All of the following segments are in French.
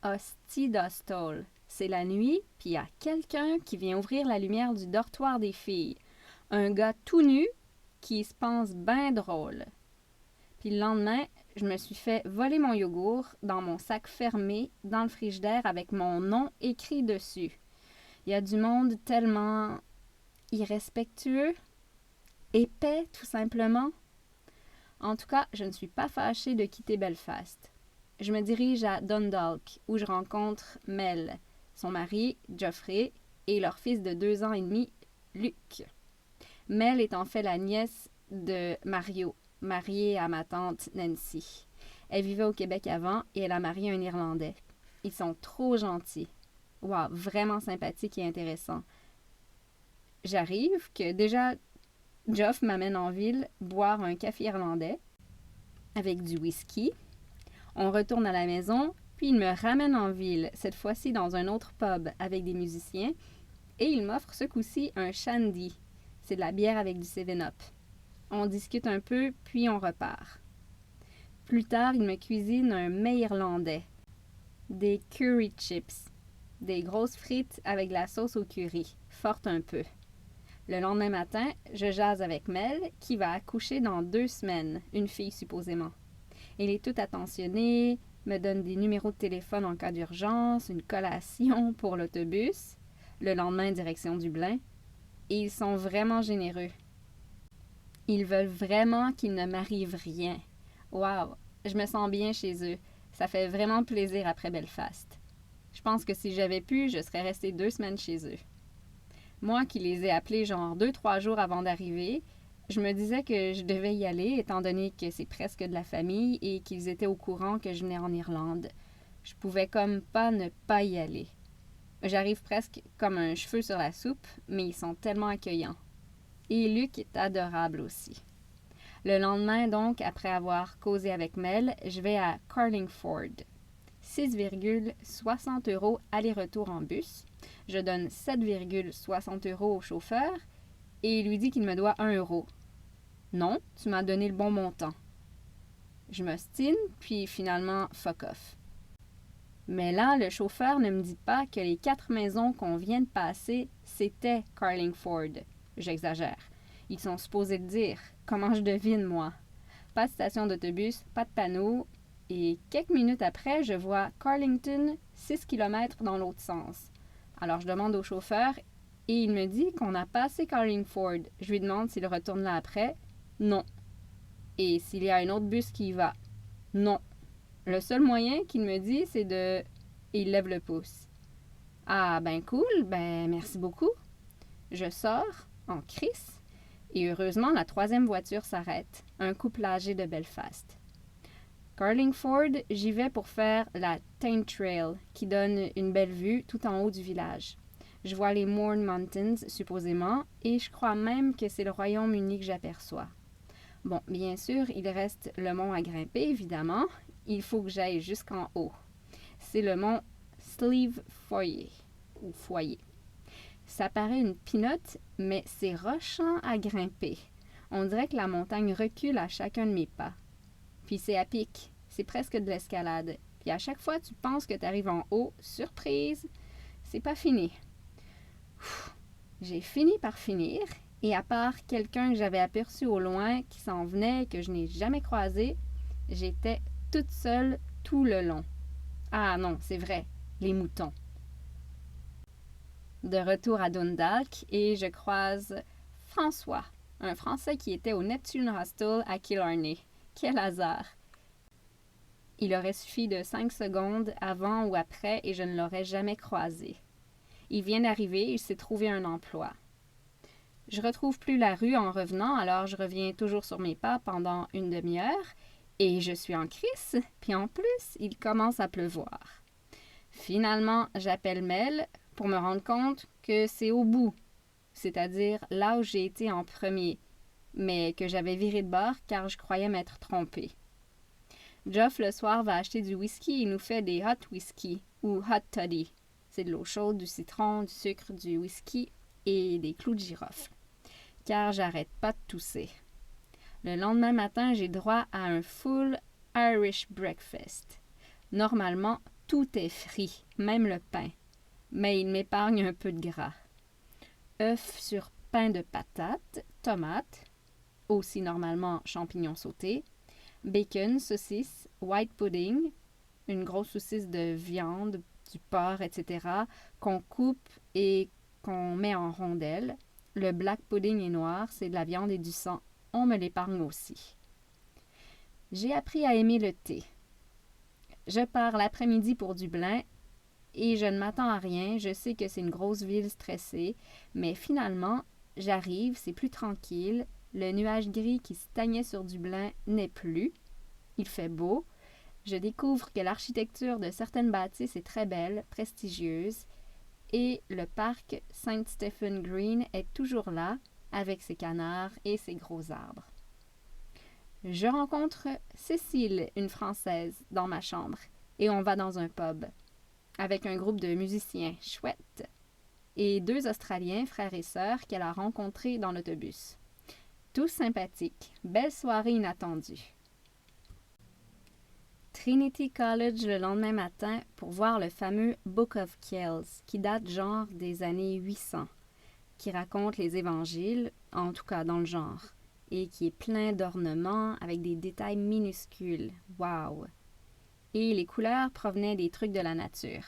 hostie d'hostel. C'est la nuit, puis il y a quelqu'un qui vient ouvrir la lumière du dortoir des filles. Un gars tout nu qui se pense ben drôle. Puis le lendemain, je me suis fait voler mon yogourt dans mon sac fermé dans le frigidaire avec mon nom écrit dessus. Il y a du monde tellement irrespectueux, épais tout simplement. En tout cas, je ne suis pas fâchée de quitter Belfast. Je me dirige à Dundalk, où je rencontre Mel, son mari, Geoffrey, et leur fils de 2 ans et demi, Luc. Mel est en fait la nièce de Mario, mariée à ma tante Nancy. Elle vivait au Québec avant et elle a marié un Irlandais. Ils sont trop gentils. Wow, vraiment sympathiques et intéressants. J'arrive que déjà, Geoff m'amène en ville boire un café irlandais avec du whisky. On retourne à la maison, puis il me ramène en ville, cette fois-ci dans un autre pub avec des musiciens, et il m'offre ce coup-ci un shandy. C'est de la bière avec du 7-Up. On discute un peu, puis on repart. Plus tard, il me cuisine un mets irlandais, des curry chips, des grosses frites avec de la sauce au curry, forte un peu. Le lendemain matin, je jase avec Mel, qui va accoucher dans 2 semaines, une fille supposément. Elle est toute attentionnée, me donne des numéros de téléphone en cas d'urgence, une collation pour l'autobus, le lendemain direction Dublin, et ils sont vraiment généreux. Ils veulent vraiment qu'il ne m'arrive rien. Wow, je me sens bien chez eux. Ça fait vraiment plaisir après Belfast. Je pense que si j'avais pu, je serais restée 2 semaines chez eux. Moi qui les ai appelés genre 2-3 jours avant d'arriver, je me disais que je devais y aller étant donné que c'est presque de la famille et qu'ils étaient au courant que je venais en Irlande. Je pouvais comme pas ne pas y aller. J'arrive presque comme un cheveu sur la soupe, mais ils sont tellement accueillants. Et Luc est adorable aussi. Le lendemain, donc, après avoir causé avec Mel, je vais à Carlingford. 6,60 € aller-retour en bus. Je donne 7,60 € au chauffeur et il lui dit qu'il me doit 1 euro. Non, tu m'as donné le bon montant. Je m'ostine, puis finalement, fuck off. Mais là, le chauffeur ne me dit pas que les 4 maisons qu'on vient de passer, c'était Carlingford. J'exagère. Ils sont supposés le dire. Comment je devine, moi? Pas de station d'autobus, pas de panneau. Et quelques minutes après, je vois Carlington, 6 km dans l'autre sens. Alors je demande au chauffeur et il me dit qu'on a passé Carlingford. Je lui demande s'il retourne là après. Non. Et s'il y a un autre bus qui y va. Non. Le seul moyen qu'il me dit, c'est de... Et il lève le pouce. Ah, ben cool, ben merci beaucoup. Je sors, en crisse, et heureusement, la 3e voiture s'arrête. Un couple âgé de Belfast. Carlingford, j'y vais pour faire la Tyne Trail, qui donne une belle vue tout en haut du village. Je vois les Mourne Mountains, supposément, et je crois même que c'est le Royaume-Uni que j'aperçois. Bon, bien sûr, il reste le mont à grimper, évidemment. Il faut que j'aille jusqu'en haut. C'est le mont Slieve Foyer, ou Foyer. Ça paraît une pinotte, mais c'est rochant à grimper. On dirait que la montagne recule à chacun de mes pas. Puis c'est à pic, c'est presque de l'escalade. Puis à chaque fois tu penses que tu arrives en haut, surprise, c'est pas fini. J'ai fini par finir, et à part quelqu'un que j'avais aperçu au loin qui s'en venait et que je n'ai jamais croisé, j'étais toute seule tout le long. Ah non, c'est vrai, les moutons. De retour à Dundalk, et je croise François, un Français qui était au Neptune Hostel à Killarney. Quel hasard! Il aurait suffi de 5 secondes avant ou après et je ne l'aurais jamais croisé. Il vient d'arriver, il s'est trouvé un emploi. Je retrouve plus la rue en revenant, alors je reviens toujours sur mes pas pendant une demi-heure et je suis en crise, puis en plus, il commence à pleuvoir. Finalement, j'appelle Mel pour me rendre compte que c'est au bout, c'est-à-dire là où j'ai été en premier, mais que j'avais viré de bord car je croyais m'être trompée. Geoff, le soir, va acheter du whisky et nous fait des hot whisky, ou hot toddy. C'est de l'eau chaude, du citron, du sucre, du whisky et des clous de girofle. Car j'arrête pas de tousser. Le lendemain matin, j'ai droit à un full Irish breakfast. Normalement, Tout est frit, même le pain. Mais il m'épargne un peu de gras. Œufs sur pain de patates, tomates, aussi normalement champignons sautés, bacon, saucisse, white pudding, une grosse saucisse de viande, du porc, etc., qu'on coupe et qu'on met en rondelles. Le black pudding est noir, c'est de la viande et du sang. On me l'épargne aussi. J'ai appris à aimer le thé. Je pars l'après-midi pour Dublin et je ne m'attends à rien. Je sais que c'est une grosse ville stressée, mais finalement, j'arrive, c'est plus tranquille. Le nuage gris qui stagnait sur Dublin n'est plus. Il fait beau. Je découvre que l'architecture de certaines bâtisses est très belle, prestigieuse, et le parc St. Stephen Green est toujours là, avec ses canards et ses gros arbres. Je rencontre Cécile, une Française, dans ma chambre, et on va dans un pub, avec un groupe de musiciens chouettes, et 2 Australiens, frères et sœurs, qu'elle a rencontrés dans l'autobus. Tous sympathiques, belle soirée inattendue. Trinity College le lendemain matin pour voir le fameux Book of Kells, qui date genre des années 800, qui raconte les évangiles, en tout cas dans le genre, et qui est plein d'ornements avec des détails minuscules. Wow! Et les couleurs provenaient des trucs de la nature.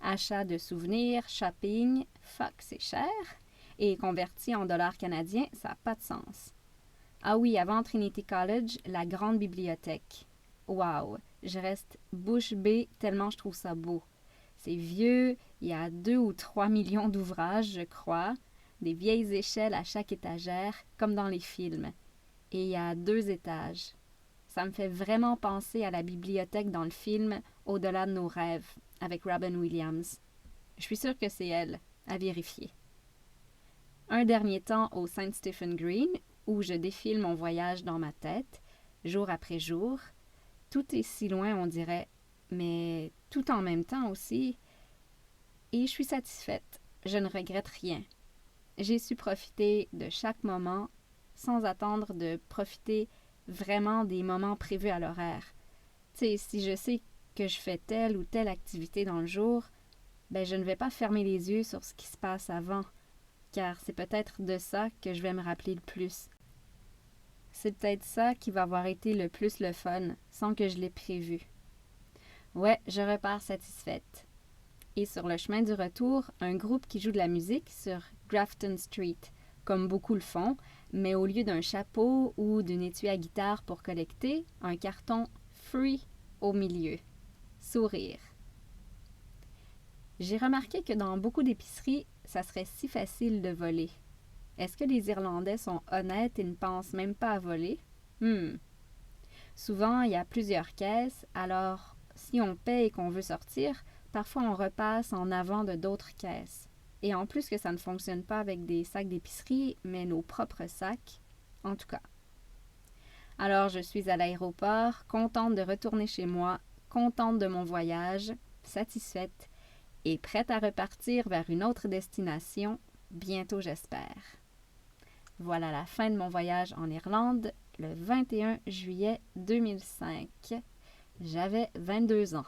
Achat de souvenirs, shopping, fuck, c'est cher, et converti en dollars canadiens, ça n'a pas de sens. Ah oui, avant Trinity College, la grande bibliothèque. Wow, je reste bouche bée tellement je trouve ça beau. C'est vieux, il y a 2 ou 3 millions d'ouvrages, je crois, des vieilles échelles à chaque étagère, comme dans les films. Et il y a 2 étages. Ça me fait vraiment penser à la bibliothèque dans le film Au-delà de nos rêves, avec Robin Williams. Je suis sûre que c'est elle, à vérifier. Un dernier temps au St. Stephen Green, où je défile mon voyage dans ma tête, jour après jour. Tout est si loin, on dirait, mais tout en même temps aussi. Et je suis satisfaite. Je ne regrette rien. J'ai su profiter de chaque moment sans attendre de profiter vraiment des moments prévus à l'horaire. Tu sais, si je sais que je fais telle ou telle activité dans le jour, ben je ne vais pas fermer les yeux sur ce qui se passe avant, car c'est peut-être de ça que je vais me rappeler le plus. C'est peut-être ça qui va avoir été le plus le fun, sans que je l'ai prévu. Ouais, je repars satisfaite. Et sur le chemin du retour, un groupe qui joue de la musique sur Grafton Street, comme beaucoup le font, mais au lieu d'un chapeau ou d'une étui à guitare pour collecter, un carton free au milieu. Sourire. J'ai remarqué que dans beaucoup d'épiceries, ça serait si facile de voler. Est-ce que les Irlandais sont honnêtes et ne pensent même pas à voler? Souvent, il y a plusieurs caisses, alors si on paie et qu'on veut sortir, parfois on repasse en avant de d'autres caisses. Et en plus que ça ne fonctionne pas avec des sacs d'épicerie, mais nos propres sacs, en tout cas. Alors je suis à l'aéroport, contente de retourner chez moi, contente de mon voyage, satisfaite et prête à repartir vers une autre destination, bientôt j'espère. Voilà la fin de mon voyage en Irlande, le 21 juillet 2005. J'avais 22 ans.